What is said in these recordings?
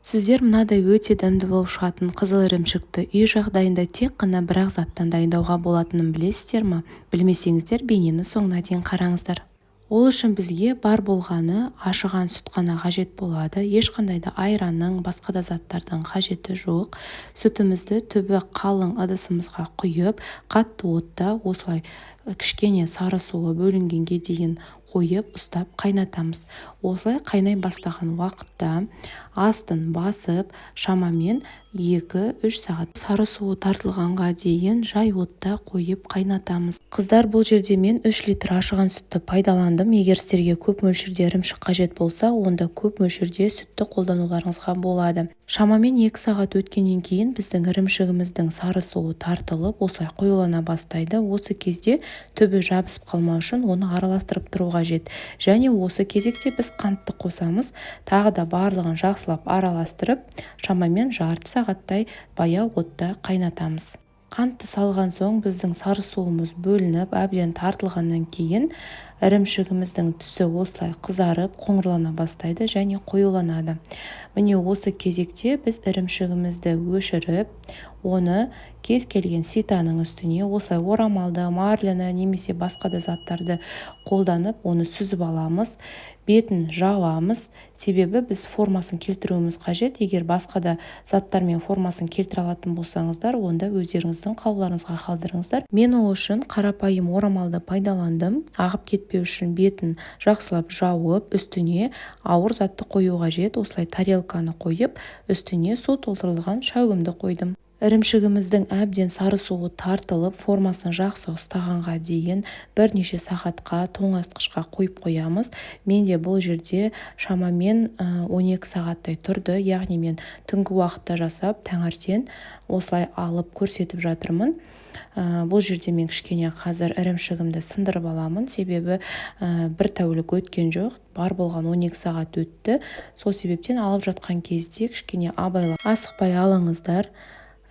Сіздер мынадай өте дәмді болып шығатын қызыл ірімшікті үй жағдайында тек қана бір-ақ заттан дайындауға болатынын білесіздер ме? Білмесеңіздер бейнені соңына дейін қараңыздар. Ол үшін бізге бар болғаны ашыған сүт қана қажет болады. Ешқандай да айранның, басқа да заттардың қажеті жоқ. Сүтімізді түбі қалың ыдысымызға құйып, қатты отта осылай кішкене сары суы бөлінгенге дейін қойып ұстап қайнатамыз. Осылай қайнай бастаған уақытта астын басып шамамен 2-3 сағат сары суы тартылғанға дейін жай отта қойып қайнатамыз. Қыздар, бұл жерде мен 3 литр ашыған сүтті пайдаландым. Егер сіздерге көп мөлшерде ірімшік қажет болса, онда көп мөлшерде сүтті қолдануларыңызға болады. Шамамен 2 сағат өткеннен кейін біздің ірімшігіміздің сары суы тартылып, осылай қоюлана бастайды. Осы кезде түбі жабысып қалмау үшін оны араластырып тұру қажет. Және осы кезекте біз қантты қосамыз. Тағы да барлығын жақсылап араластырып, шамамен жарты сағаттай баяу отта қайнатамыз. Қантты салған соң біздің сары суымыз бөлініп, әбден тартылғаннан кейін ірімшігіміздің түсі осылай қызарып, қоңырлана бастайды және қоюланады. Міне осы кезекте біз ірімшігімізді өшіріп, оны кез келген ситаның үстіне осылай орамалды, марлені немесе басқа да заттарды қолданып, оны сүзіп аламыз. Бетін жауамыз, себебі біз формасын келтіруіміз қажет. Егер басқа да заттармен формасын келтіре алатын болсаңыздар, онда өздеріңіздің қалауларыңызға қалдырыңыздар. Мен ол үшін қарапайым орамалды пайдаландым. Ағып кетпеу үшін бетін жақсылап жауып, үстіне ауыр затты қою қажет. Осылай тарелканы қойып, үстіне су толтырылған шәугімді қойдым. Ірімшігіміздің әбден сары суы тартылып, формасын жақсы ұстағанға дейін бірнеше сағатқа тоңазытқышқа қойып қоямыз. Менде бұл жерде шамамен 12 сағаттай тұрды. Яғни мен түнгі уақытта жасап, таңертең осылай алып көрсетіп жатырмын. Бұл жерде мен кішкене қазір ірімшігімді сындырып аламын, себебі бір тәулік өткен жоқ, бар болған 12 сағат өтті. Сол себептен алып жатқан кезде кішкене абайлап асықпай алыңыздар.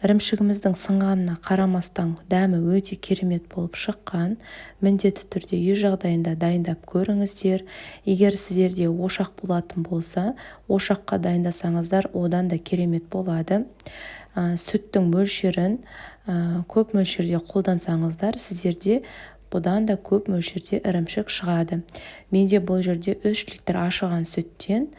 Ірімшігіміздің сынғанына қарамастан дәмі өте керемет болып шыққан. Міндетті түрде үй жағдайында дайындап көріңіздер. Егер сіздерде ошақ болатын болса, ошаққа дайындасаңыздар, одан да керемет болады. Сүттің мөлшерін көп мөлшерде қолдансаңыздар, сіздерде бұдан да көп мөлшерде ірімшік шығады. Менде бұл жерде 3 литр ашыған сүттен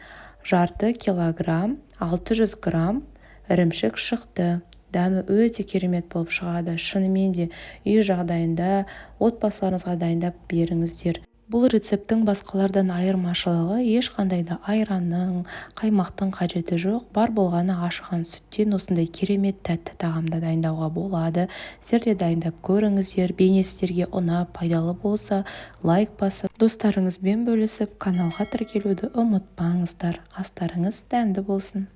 жарты килограмм 600 грамм ірімшік шықты. Дәмі өте керемет болып шығады. Шынымен де үй жағдайында отбасыларыңызға дайындап беріңіздер. Бұл рецепттің басқалардан айырмашылығы ешқандай да айранның, қаймақтың қажеті жоқ. Бар болғаны ашыған сүттен осындай керемет тәтті тағамда дайындауға болады. Сіздер де дайындап көріңіздер. Бейне сіздерге ұнап, пайдалы болса, лайк басып, достарыңызбен бөлісіп, каналға тіркелуді ұмытпаңыздар. Астарыңыз дәмді болсын.